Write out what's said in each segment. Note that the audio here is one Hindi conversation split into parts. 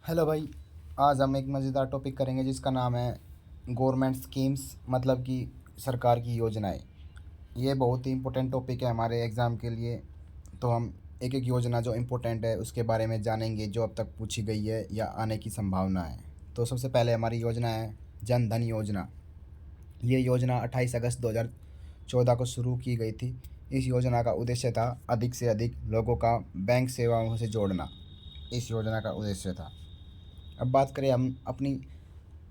हेलो भाई। आज हम एक मज़ेदार टॉपिक करेंगे जिसका नाम है गवर्नमेंट स्कीम्स, मतलब कि सरकार की योजनाएं। ये बहुत ही इम्पोर्टेंट टॉपिक है हमारे एग्ज़ाम के लिए। तो हम एक एक योजना जो इम्पोर्टेंट है उसके बारे में जानेंगे, जो अब तक पूछी गई है या आने की संभावना है। तो सबसे पहले हमारी योजना है जन धन योजना। ये योजना 28 अगस्त 2014 को शुरू की गई थी। इस योजना का उद्देश्य था अधिक से अधिक लोगों का बैंक सेवाओं से जोड़ना। इस योजना का उद्देश्य था। अब बात करें हम अपनी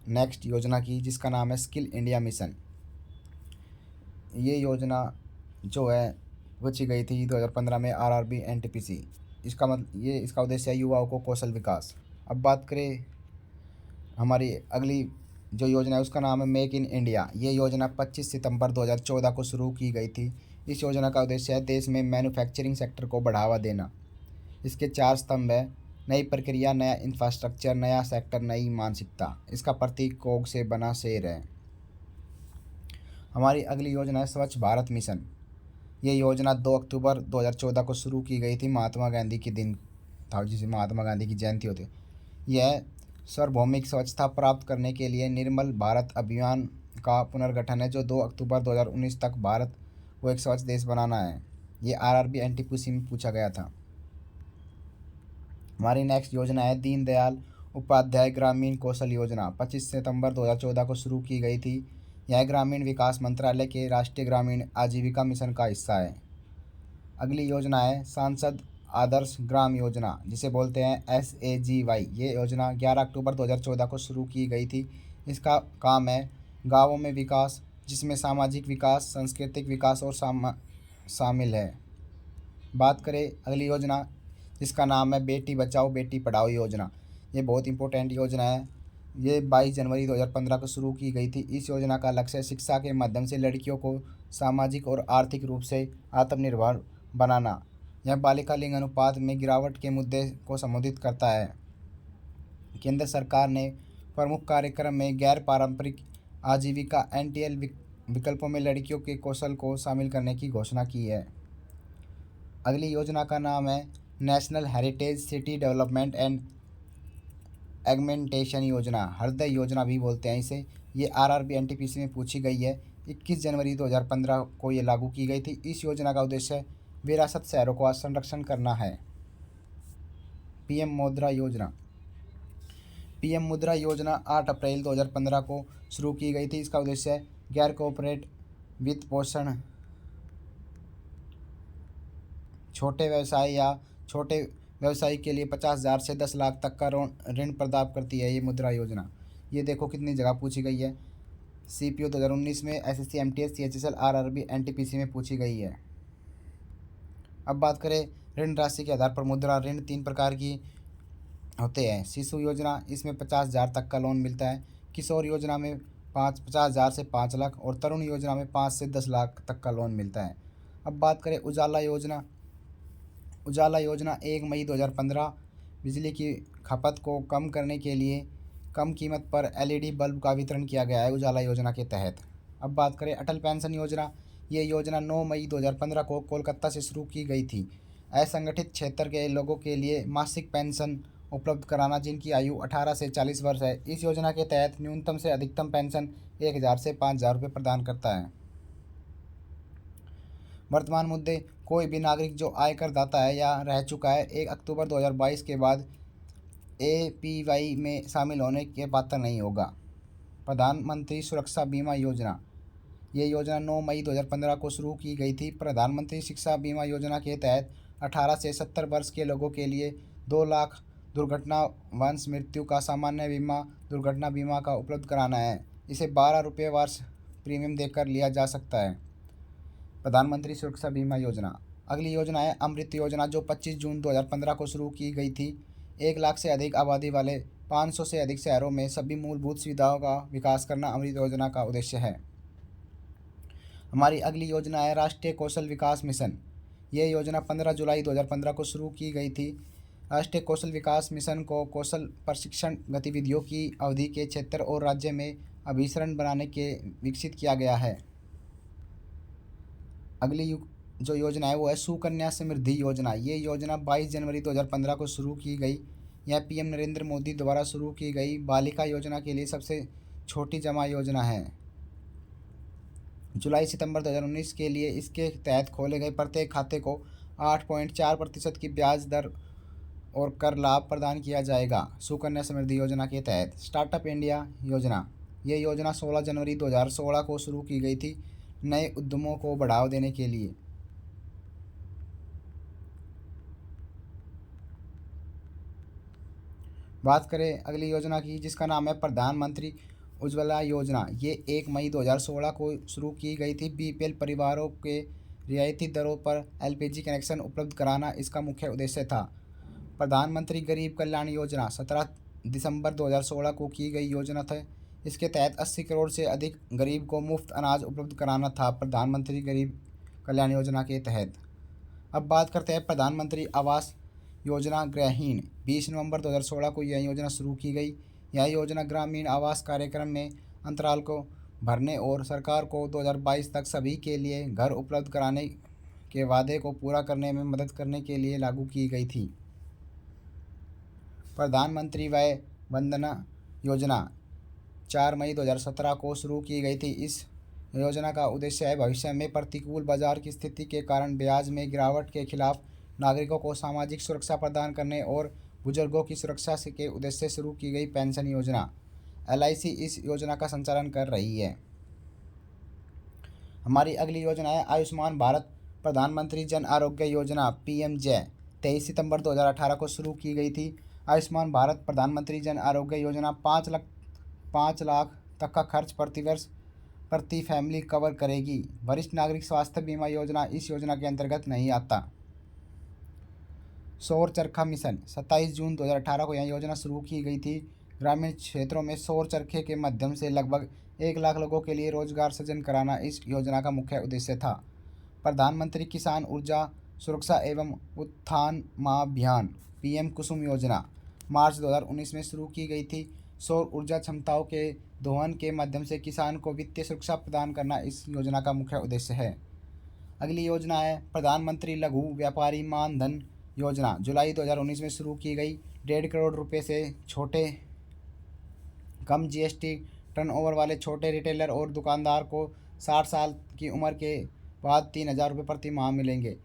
नेक्स्ट योजना की, जिसका नाम है स्किल इंडिया मिशन। ये योजना जो है रची गई थी 2015 में आरआरबी एनटीपीसी। इसका उद्देश्य है युवाओं को कौशल विकास। अब बात करें हमारी अगली जो योजना है उसका नाम है मेक इन इंडिया। ये योजना 25 सितंबर 2014 को शुरू की गई थी। इस योजना का उद्देश्य है देश में मैन्युफैक्चरिंग सेक्टर को बढ़ावा देना। इसके 4 स्तंभ है: नई प्रक्रिया, नया इंफ्रास्ट्रक्चर, नया सेक्टर, नई मानसिकता। इसका प्रतीक कोग से बना शेर है। हमारी अगली योजना है स्वच्छ भारत मिशन। ये योजना 2 अक्टूबर 2014 को शुरू की गई थी। महात्मा गांधी के दिन था, जिसे महात्मा गांधी की जयंती होती। यह सार्वभौमिक स्वच्छता प्राप्त करने के लिए निर्मल भारत अभियान का पुनर्गठन है, जो 2 अक्टूबर 2019 तक भारत को एक स्वच्छ देश बनाना है। ये आरआरबी एनटीपीसी में पूछा गया था। हमारी नेक्स्ट योजना है दीनदयाल उपाध्याय ग्रामीण कौशल योजना। 25 सितंबर 2014 को शुरू की गई थी। यह ग्रामीण विकास मंत्रालय के राष्ट्रीय ग्रामीण आजीविका मिशन का हिस्सा है। अगली योजना है सांसद आदर्श ग्राम योजना, जिसे बोलते हैं SAGY। ये योजना 11 अक्टूबर 2014 को शुरू की गई थी। इसका काम है गाँवों में विकास, जिसमें सामाजिक विकास, सांस्कृतिक विकास और शामिल है। बात करें अगली योजना, जिसका नाम है बेटी बचाओ बेटी पढ़ाओ योजना। ये बहुत इंपॉर्टेंट योजना है। ये 22 जनवरी 2015 को शुरू की गई थी। इस योजना का लक्ष्य शिक्षा के माध्यम से लड़कियों को सामाजिक और आर्थिक रूप से आत्मनिर्भर बनाना। यह बालिका लिंग अनुपात में गिरावट के मुद्दे को संबोधित करता है। केंद्र सरकार ने प्रमुख कार्यक्रम में गैर पारंपरिक आजीविका NTL विकल्पों में लड़कियों के कौशल को शामिल करने की घोषणा की है। अगली योजना का नाम है national heritage city development and augmentation योजना, हृदय योजना भी बोलते हैं इसे। ये आरआरबी एनटीपीसी में पूछी गई है। 21 जनवरी 2015 को ये लागू की गई थी। इस योजना का उद्देश्य विरासत शहरों का संरक्षण करना है। पीएम मुद्रा योजना। पीएम मुद्रा योजना 8 अप्रैल 2015 को शुरू की गई थी। इसका उद्देश्य गैर कॉर्पोरेट वित्त पोषण, छोटे व्यवसाय या छोटे व्यवसायी के लिए 50,000 से 10 लाख तक का ऋण प्रदान करती है ये मुद्रा योजना। ये देखो कितनी जगह पूछी गई है। CPO 2019 में, SSC MTS CHSL RRB NTPC में पूछी गई है। अब बात करें ऋण राशि के आधार पर मुद्रा ऋण 3 प्रकार की होते हैं। शिशु योजना, इसमें 50,000 तक का लोन मिलता है। किशोर योजना में 50,000 से 5 लाख और तरुण योजना में 5 से 10 लाख तक का लोन मिलता है। अब बात करें उजाला योजना। उजाला योजना 1 मई 2015 बिजली की खपत को कम करने के लिए कम कीमत पर LED बल्ब का वितरण किया गया है उजाला योजना के तहत। अब बात करें अटल पेंशन योजना। ये योजना 9 मई 2015 को कोलकाता से शुरू की गई थी। असंगठित क्षेत्र के लोगों के लिए मासिक पेंशन उपलब्ध कराना जिनकी आयु 18 से 40 वर्ष है। इस योजना के तहत न्यूनतम से अधिकतम पेंशन 1,000 से 5,000 रुपये प्रदान करता है। वर्तमान मुद्दे: कोई भी नागरिक जो आयकर दाता है या रह चुका है 1 अक्टूबर 2022 के बाद APY में शामिल होने के पात्र नहीं होगा। प्रधानमंत्री सुरक्षा बीमा योजना। ये योजना 9 मई 2015 को शुरू की गई थी। प्रधानमंत्री शिक्षा बीमा योजना के तहत 18 से 70 वर्ष के लोगों के लिए 2 लाख दुर्घटना वंश मृत्यु का सामान्य बीमा दुर्घटना बीमा का उपलब्ध कराना है। इसे 12 रुपये वर्ष प्रीमियम देकर लिया जा सकता है। प्रधानमंत्री सुरक्षा बीमा योजना। अगली योजना है अमृत योजना, जो 25 जून 2015 को शुरू की गई थी। 1 लाख से अधिक आबादी वाले 500 से अधिक शहरों में सभी मूलभूत सुविधाओं का विकास करना अमृत योजना का उद्देश्य है। हमारी अगली योजना है राष्ट्रीय कौशल विकास मिशन। ये योजना 15 जुलाई 2015 को शुरू की गई थी। राष्ट्रीय कौशल विकास मिशन को कौशल प्रशिक्षण गतिविधियों की अवधि के क्षेत्र और राज्य में अभिसरण बनाने के विकसित किया गया है। अगली जो योजना है वो है सुकन्या समृद्धि योजना। ये योजना 22 जनवरी 2015 को शुरू की गई। यह पीएम नरेंद्र मोदी द्वारा शुरू की गई बालिका योजना के लिए सबसे छोटी जमा योजना है। जुलाई सितंबर 2019 के लिए इसके तहत खोले गए प्रत्येक खाते को 8.4% की ब्याज दर और कर लाभ प्रदान किया जाएगा। सुकन्या समृद्धि योजना के तहत स्टार्टअप इंडिया योजना, ये योजना 16 जनवरी 2016 को शुरू की गई थी नए उद्यमों को बढ़ावा देने के लिए। बात करें अगली योजना की, जिसका नाम है प्रधानमंत्री उज्ज्वला योजना। ये 1 मई 2016 को शुरू की गई थी। बीपीएल परिवारों के रियायती दरों पर एलपीजी कनेक्शन उपलब्ध कराना इसका मुख्य उद्देश्य था। प्रधानमंत्री गरीब कल्याण योजना 17 दिसंबर 2016 को की गई योजना था। इसके तहत 80 करोड़ से अधिक गरीब को मुफ्त अनाज उपलब्ध कराना था प्रधानमंत्री गरीब कल्याण योजना के तहत। अब बात करते हैं प्रधानमंत्री आवास योजना गृहहीन। 20 नवंबर 2016 को यह योजना शुरू की गई। यह योजना ग्रामीण आवास कार्यक्रम में अंतराल को भरने और सरकार को 2022 तक सभी के लिए घर उपलब्ध कराने के वादे को पूरा करने में मदद करने के लिए लागू की गई थी। प्रधानमंत्री वय वंदना योजना 4 मई 2017 को शुरू की गई थी। इस योजना का उद्देश्य है भविष्य में प्रतिकूल बाजार की स्थिति के कारण ब्याज में गिरावट के खिलाफ नागरिकों को सामाजिक सुरक्षा प्रदान करने और बुजुर्गों की सुरक्षा के उद्देश्य से शुरू की गई पेंशन योजना। एलआईसी इस योजना का संचालन कर रही है। हमारी अगली योजना है आयुष्मान भारत प्रधानमंत्री जन आरोग्य योजना पीएमजे। 23 सितंबर 2018 को शुरू की गई थी। आयुष्मान भारत प्रधानमंत्री जन आरोग्य योजना 5 लाख तक का खर्च प्रतिवर्ष प्रति फैमिली कवर करेगी। वरिष्ठ नागरिक स्वास्थ्य बीमा योजना इस योजना के अंतर्गत नहीं आता। सौर चरखा मिशन 27 जून 2018 को यह योजना शुरू की गई थी। ग्रामीण क्षेत्रों में सौर चरखे के माध्यम से लगभग 1 लाख लोगों के लिए रोजगार सृजन कराना इस योजना का मुख्य उद्देश्य था। प्रधानमंत्री किसान ऊर्जा सुरक्षा एवं उत्थान महाअभियान पीएम कुसुम योजना मार्च 2019 में शुरू की गई थी। सौर ऊर्जा क्षमताओं के दोहन के माध्यम से किसान को वित्तीय सुरक्षा प्रदान करना इस योजना का मुख्य उद्देश्य है। अगली योजना है प्रधानमंत्री लघु व्यापारी मानधन योजना। जुलाई 2019 में शुरू की गई। 1.5 करोड़ रुपए से छोटे कम जीएसटी टर्नओवर वाले छोटे रिटेलर और दुकानदार को 60 साल की उम्र के बाद 3,000 रुपये प्रति माह मिलेंगे।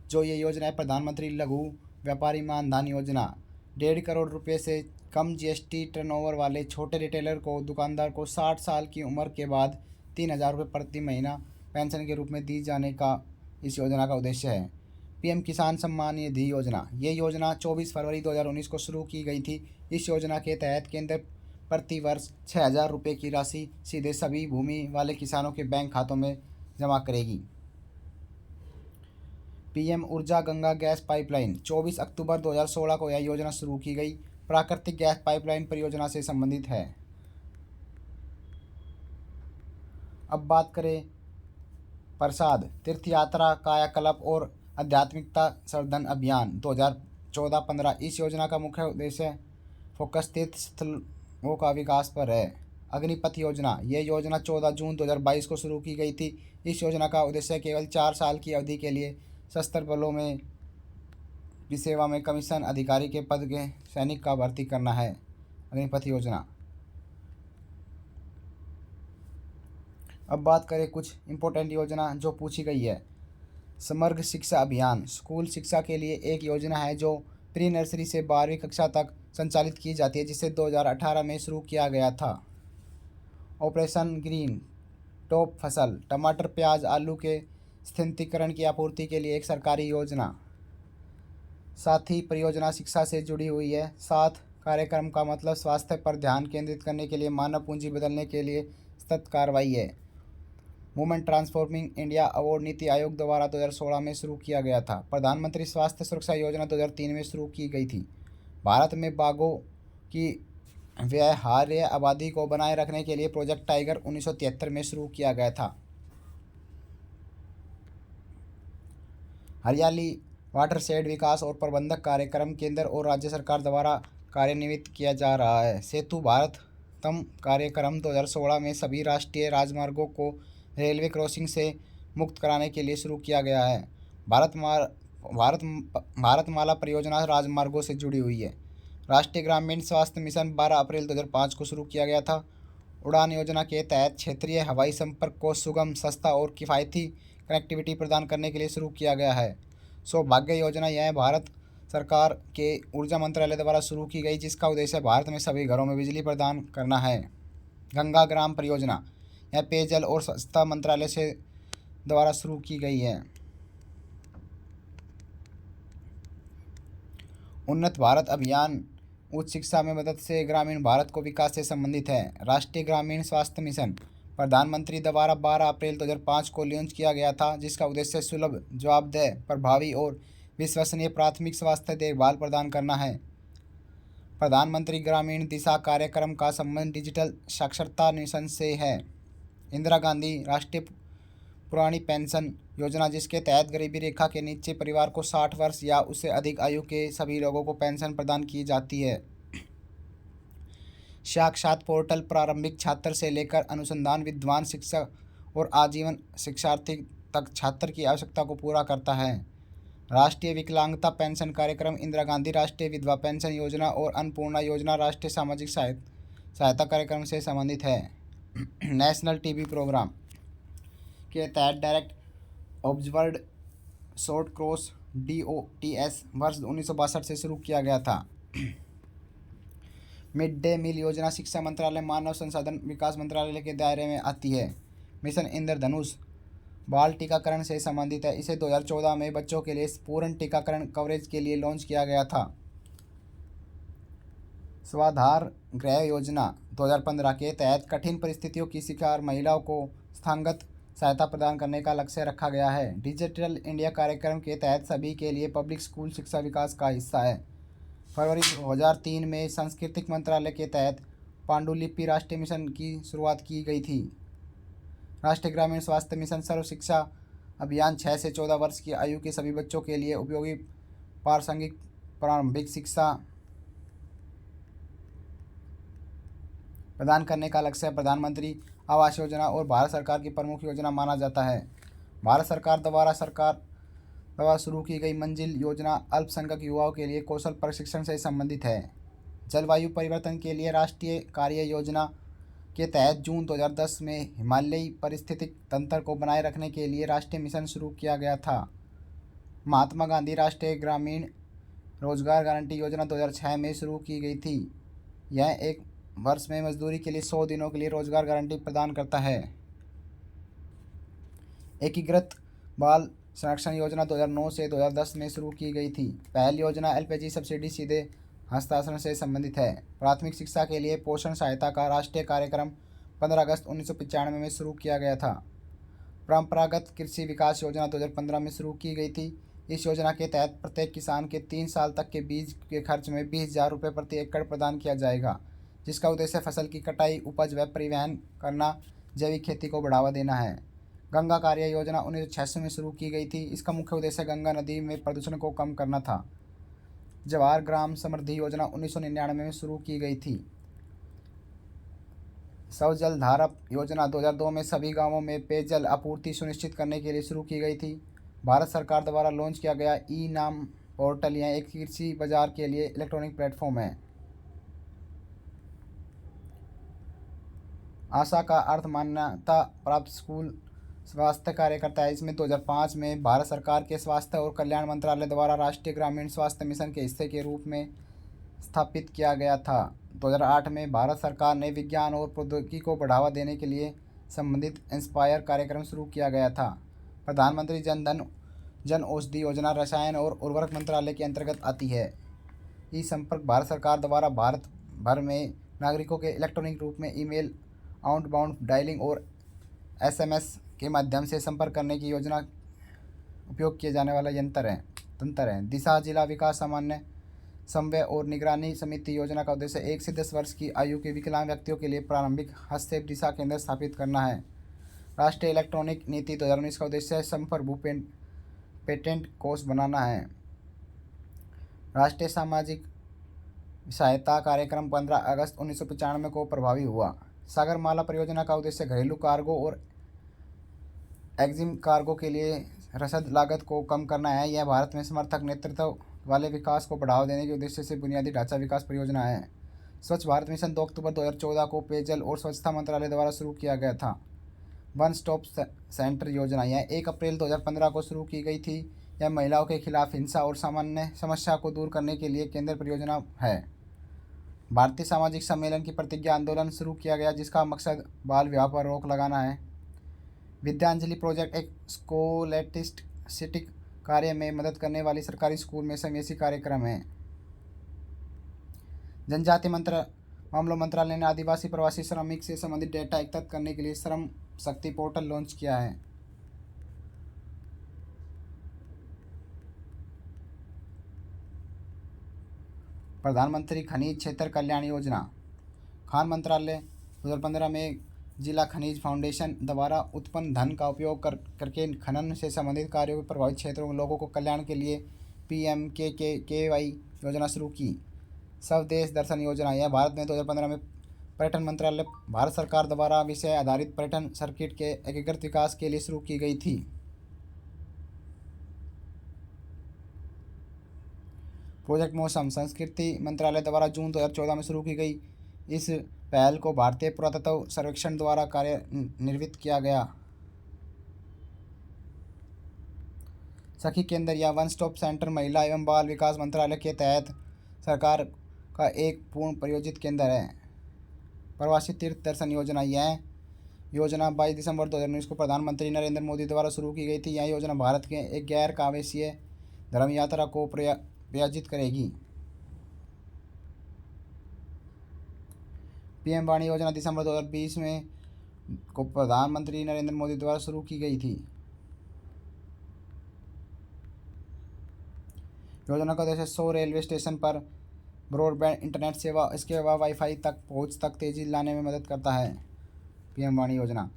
जो ये योजना है प्रधानमंत्री लघु व्यापारी मानधन योजना। 1.5 करोड़ रुपए से कम जीएसटी टर्नओवर वाले छोटे रिटेलर को दुकानदार को 60 साल की उम्र के बाद 3,000 रुपये प्रति महीना पेंशन के रूप में दी जाने का इस योजना का उद्देश्य है। पीएम किसान सम्मान निधि योजना, ये योजना 24 फरवरी 2019 को शुरू की गई थी। इस योजना के तहत केंद्र प्रति वर्ष 6,000 रुपये की राशि सीधे सभी भूमि वाले किसानों के बैंक खातों में जमा करेगी। पीएम ऊर्जा गंगा गैस पाइपलाइन 24 अक्टूबर 2016 को यह योजना शुरू की गई। प्राकृतिक गैस पाइपलाइन परियोजना से संबंधित है। अब बात करें प्रसाद तीर्थ यात्रा कायाकल्प और आध्यात्मिकता संवर्धन अभियान 2014-15। इस योजना का मुख्य उद्देश्य फोकस तीर्थ स्थलों का विकास पर है। अग्निपथ योजना, यह योजना 14 जून 2022 को शुरू की गई थी। इस योजना का उद्देश्य केवल 4 साल की अवधि के लिए सशस्त्र बलों में की सेवा में कमीशन अधिकारी के पद के सैनिक का भर्ती करना है। अग्निपथ योजना। अब बात करें कुछ इम्पोर्टेंट योजना जो पूछी गई है। समग्र शिक्षा अभियान स्कूल शिक्षा के लिए एक योजना है जो प्री नर्सरी से 12वीं कक्षा तक संचालित की जाती है, जिसे 2018 में शुरू किया गया था। ऑपरेशन ग्रीन टॉप फसल टमाटर प्याज आलू के स्थिरीकरण की आपूर्ति के लिए एक सरकारी योजना। साथी परियोजना शिक्षा से जुड़ी हुई है। साथ कार्यक्रम का मतलब स्वास्थ्य पर ध्यान केंद्रित करने के लिए मानव पूंजी बदलने के लिए सतत कार्रवाई है। Women transforming India award NITI Aayog द्वारा 2016 में शुरू किया गया था। प्रधानमंत्री स्वास्थ्य सुरक्षा योजना 2003 में शुरू की गई थी। भारत में बाघों की व्यवहार्य आबादी को बनाए रखने के लिए प्रोजेक्ट टाइगर 1973 में शुरू किया गया था। हरियाली वाटरशेड विकास और प्रबंधक कार्यक्रम केंद्र और राज्य सरकार द्वारा कार्यान्वित किया जा रहा है। सेतु भारतम कार्यक्रम 2016 में सभी राष्ट्रीय राजमार्गों को रेलवे क्रॉसिंग से मुक्त कराने के लिए शुरू किया गया है। भारतमाला परियोजना राजमार्गों से जुड़ी हुई है। राष्ट्रीय ग्रामीण स्वास्थ्य मिशन 12 अप्रैल 2005 को शुरू किया गया था। उड़ान योजना के तहत क्षेत्रीय हवाई संपर्क को सुगम, सस्ता और किफ़ायती कनेक्टिविटी प्रदान करने के लिए शुरू किया गया है। सौभाग्य योजना यह भारत सरकार के ऊर्जा मंत्रालय द्वारा शुरू की गई, जिसका उद्देश्य भारत में सभी घरों में बिजली प्रदान करना है। गंगा ग्राम परियोजना यह पेयजल और स्वच्छता मंत्रालय से द्वारा शुरू की गई है। उन्नत भारत अभियान उच्च शिक्षा में मदद से ग्रामीण भारत को विकास से संबंधित है। राष्ट्रीय ग्रामीण स्वास्थ्य मिशन प्रधानमंत्री द्वारा 12 अप्रैल 2005 को लॉन्च किया गया था, जिसका उद्देश्य सुलभ, जवाबदेह, प्रभावी और विश्वसनीय प्राथमिक स्वास्थ्य देखभाल प्रदान करना है। प्रधानमंत्री ग्रामीण दिशा कार्यक्रम का संबंध डिजिटल साक्षरता मिशन से है। इंदिरा गांधी राष्ट्रीय पुरानी पेंशन योजना, जिसके तहत गरीबी रेखा के नीचे परिवार को 60 वर्ष या उससे अधिक आयु के सभी लोगों को पेंशन प्रदान की जाती है। साक्षात पोर्टल प्रारंभिक छात्र से लेकर अनुसंधान विद्वान शिक्षक और आजीवन शिक्षार्थी तक छात्र की आवश्यकता को पूरा करता है। राष्ट्रीय विकलांगता पेंशन कार्यक्रम इंदिरा गांधी राष्ट्रीय विधवा पेंशन योजना और अन्नपूर्णा योजना राष्ट्रीय सामाजिक सहायता कार्यक्रम से संबंधित है। नेशनल टीबी प्रोग्राम के तहत direct observed short course DOTS वर्ष 1962 से शुरू किया गया था। मिड डे मील योजना शिक्षा मंत्रालय, मानव संसाधन विकास मंत्रालय के दायरे में आती है। मिशन इंद्रधनुष बाल टीकाकरण से संबंधित है। इसे 2014 में बच्चों के लिए पूर्ण टीकाकरण कवरेज के लिए लॉन्च किया गया था। स्वाधार गृह योजना 2015 के तहत कठिन परिस्थितियों की शिकार महिलाओं को स्थानगत सहायता प्रदान करने का लक्ष्य रखा गया है। डिजिटल इंडिया कार्यक्रम के तहत सभी के लिए पब्लिक स्कूल शिक्षा विकास का हिस्सा है। फरवरी 2003 में सांस्कृतिक मंत्रालय के तहत पांडुलिपि राष्ट्रीय मिशन की शुरुआत की गई थी। राष्ट्रीय ग्रामीण स्वास्थ्य मिशन सर्व शिक्षा अभियान 6 से 14 वर्ष की आयु के सभी बच्चों के लिए उपयोगी प्रासंगिक प्रारंभिक शिक्षा प्रदान करने का लक्ष्य प्रधानमंत्री आवास योजना और भारत सरकार की प्रमुख योजना माना जाता है। भारत सरकार द्वारा शुरू की गई मंजिल योजना अल्पसंख्यक युवाओं के लिए कौशल प्रशिक्षण से संबंधित है। जलवायु परिवर्तन के लिए राष्ट्रीय कार्य योजना के तहत जून 2010 में हिमालयी पारिस्थितिक तंत्र को बनाए रखने के लिए राष्ट्रीय मिशन शुरू किया गया था। महात्मा गांधी राष्ट्रीय ग्रामीण रोजगार गारंटी योजना 2006 में शुरू की गई थी। यह एक वर्ष में मजदूरी के लिए 100 दिनों के लिए रोजगार गारंटी प्रदान करता है। एकीकृत बाल संरक्षण योजना 2009 से 2010 में शुरू की गई थी। पहली योजना LPG सब्सिडी सीधे हस्तांतरण से संबंधित है। प्राथमिक शिक्षा के लिए पोषण सहायता का राष्ट्रीय कार्यक्रम 15 अगस्त 1995 में शुरू किया गया था। परंपरागत कृषि विकास योजना 2015 में शुरू की गई थी। इस योजना के तहत प्रत्येक किसान के 3 साल तक के बीज के खर्च में 20,000 रुपये प्रति एकड़ प्रदान किया जाएगा, जिसका उद्देश्य फसल की कटाई, उपज व परिवहन करना, जैविक खेती को बढ़ावा देना है। गंगा कार्य योजना 1986 में शुरू की गई थी। इसका मुख्य उद्देश्य गंगा नदी में प्रदूषण को कम करना था। जवाहर ग्राम समृद्धि योजना 1999 में शुरू की गई थी। सौ जल धारा योजना 2002 में सभी गांवों में पेयजल आपूर्ति सुनिश्चित करने के लिए शुरू की गई थी। भारत सरकार द्वारा लॉन्च किया गया ई-नाम पोर्टल यह एक कृषि बाजार के लिए इलेक्ट्रॉनिक प्लेटफॉर्म है। आशा का अर्थ मान्यता प्राप्त स्कूल स्वास्थ्य कार्यकर्ता है। इसमें 2005 में भारत सरकार के स्वास्थ्य और कल्याण मंत्रालय द्वारा राष्ट्रीय ग्रामीण स्वास्थ्य मिशन के हिस्से के रूप में स्थापित किया गया था। 2008 में भारत सरकार ने विज्ञान और प्रौद्योगिकी को बढ़ावा देने के लिए संबंधित इंस्पायर कार्यक्रम शुरू किया गया था। प्रधानमंत्री जन औषधि योजना रसायन और उर्वरक मंत्रालय के अंतर्गत आती है। ई संपर्क भारत सरकार द्वारा भारत भर में नागरिकों के इलेक्ट्रॉनिक रूप में ईमेल, आउटबाउंड डायलिंग और SMS के माध्यम से संपर्क करने की योजना उपयोग किए जाने वाला तंत्र है। दिशा जिला विकास सामान्य समन्वय और निगरानी समिति योजना का उद्देश्य 1 से 10 वर्ष की आयु के विकलांग व्यक्तियों के लिए प्रारंभिक हस्तक्षेप दिशा केंद्र स्थापित करना है। राष्ट्रीय इलेक्ट्रॉनिक नीति 2019 का उद्देश्य संप्रभु पेटेंट कोष बनाना है। राष्ट्रीय सामाजिक सहायता कार्यक्रम 15 अगस्त 1995 को प्रभावी हुआ। सागरमाला परियोजना का उद्देश्य घरेलू कार्गो और एक्जिम कार्गो के लिए रसद लागत को कम करना है। यह भारत में समर्थक नेतृत्व वाले विकास को बढ़ावा देने के उद्देश्य से बुनियादी ढांचा विकास परियोजना है। स्वच्छ भारत मिशन 2 अक्टूबर 2014 को पेयजल और स्वच्छता मंत्रालय द्वारा शुरू किया गया था। वन स्टॉप सेंटर योजना यह 1 अप्रैल 2015 को शुरू की गई थी। यह महिलाओं के खिलाफ हिंसा और सामान्य समस्या को दूर करने के लिए केंद्र परियोजना है। भारतीय सामाजिक सम्मेलन की प्रतिज्ञा आंदोलन शुरू किया गया, जिसका मकसद बाल विवाह पर रोक लगाना है। विद्यांजलि प्रोजेक्ट एक स्कोलेस्टिक कार्य में मदद करने वाली सरकारी स्कूल में समावेशी कार्यक्रम है। जनजातीय मामलों मंत्रालय ने आदिवासी प्रवासी श्रमिक से संबंधित डेटा एकत्रित करने के लिए श्रम शक्ति पोर्टल लॉन्च किया है। प्रधानमंत्री खनिज क्षेत्र कल्याण योजना। खान मंत्रालय 2015 में जिला खनिज फाउंडेशन द्वारा उत्पन्न धन का उपयोग करके खनन से संबंधित कार्यों में प्रभावित क्षेत्रों में लोगों को कल्याण के लिए PMKKY योजना शुरू की। स्वदेश दर्शन योजना यह भारत में 2015 में पर्यटन मंत्रालय भारत सरकार द्वारा विषय आधारित पर्यटन सर्किट के एकीकृत विकास के लिए शुरू की गई थी। प्रोजेक्ट मौसम संस्कृति मंत्रालय द्वारा जून 2014 में शुरू की गई इस पहल को भारतीय पुरातत्व सर्वेक्षण द्वारा कार्यान्वित किया गया। सखी केंद्र या वन स्टॉप सेंटर महिला एवं बाल विकास मंत्रालय के तहत सरकार का एक पूर्ण प्रायोजित केंद्र है। प्रवासी तीर्थ दर्शन योजना यह योजना 22 दिसंबर 2019 को प्रधानमंत्री नरेंद्र मोदी द्वारा शुरू की गई थी। यह योजना भारत के एक गैर कांवैसिय धर्म यात्रा को प्रायोजित करेगी। PM वाणी योजना दिसंबर 2020 में को प्रधानमंत्री नरेंद्र मोदी द्वारा शुरू की गई थी। योजना का उद्देश्य 100 रेलवे स्टेशन पर ब्रॉडबैंड इंटरनेट सेवा इसके अलावा वाईफाई तक पहुंच तक तेजी लाने में मदद करता है। PM वाणी योजना।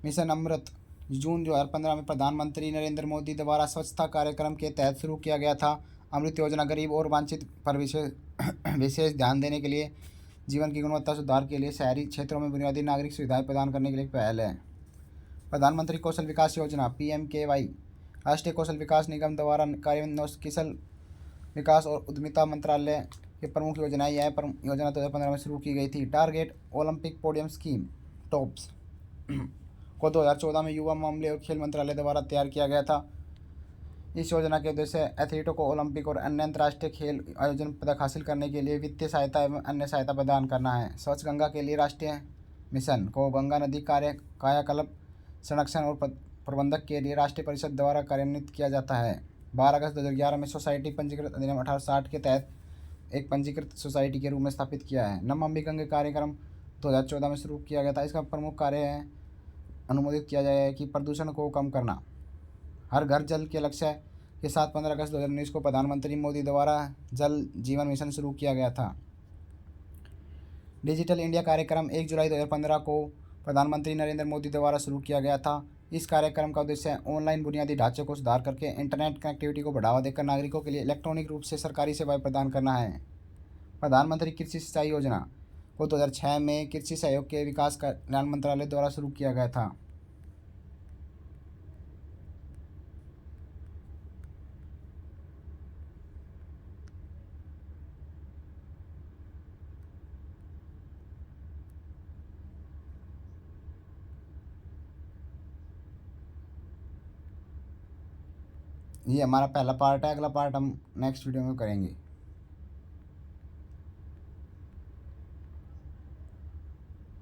मिशन अमृत जून 2015 में प्रधानमंत्री नरेंद्र मोदी द्वारा स्वच्छता कार्यक्रम के तहत शुरू किया गया था। अमृत योजना गरीब और वंचित पर विशेष ध्यान देने के लिए जीवन की गुणवत्ता सुधार के लिए शहरी क्षेत्रों में बुनियादी नागरिक सुविधाएं प्रदान करने के लिए एक पहल है। प्रधानमंत्री कौशल विकास योजना PMKY राष्ट्रीय कौशल विकास निगम द्वारा कार्यान्वित कौशल विकास और उद्यमिता मंत्रालय की प्रमुख योजना है। यह योजना 2015 में शुरू की गई थी। Target Olympic podium scheme tops को 2014 में युवा मामले और खेल मंत्रालय द्वारा तैयार किया गया था। इस योजना के उद्देश्य एथलीटों को ओलंपिक और अन्य अंतर्राष्ट्रीय खेल आयोजन पदक हासिल करने के लिए वित्तीय सहायता एवं अन्य सहायता प्रदान करना है। स्वच्छ गंगा के लिए राष्ट्रीय मिशन को गंगा नदी कायाकल्प संरक्षण और प्रबंधक के लिए राष्ट्रीय परिषद द्वारा कार्यान्वित किया जाता है। 12 अगस्त 2011 में सोसाइटी पंजीकृत अधिनियम 1860 के तहत एक पंजीकृत सोसाइटी के रूप में स्थापित किया है। नमामि गंगे कार्यक्रम 2014 में शुरू किया गया था। इसका प्रमुख कार्य है अनुमोदित किया जाए कि प्रदूषण को कम करना। हर घर जल के लक्ष्य के साथ 15 अगस्त 2019 को प्रधानमंत्री मोदी द्वारा जल जीवन मिशन शुरू किया गया था। डिजिटल इंडिया कार्यक्रम 1 जुलाई 2015 को प्रधानमंत्री नरेंद्र मोदी द्वारा शुरू किया गया था। इस कार्यक्रम का उद्देश्य ऑनलाइन बुनियादी ढांचे को सुधार करके इंटरनेट कनेक्टिविटी को बढ़ावा देकर नागरिकों के लिए इलेक्ट्रॉनिक रूप से सरकारी सेवाएं प्रदान करना है। प्रधानमंत्री कृषि सिंचाई योजना को 2006 में कृषि सहयोग के विकास कल्याण मंत्रालय द्वारा शुरू किया गया था। ये हमारा पहला पार्ट है। अगला पार्ट हम नेक्स्ट वीडियो में करेंगे।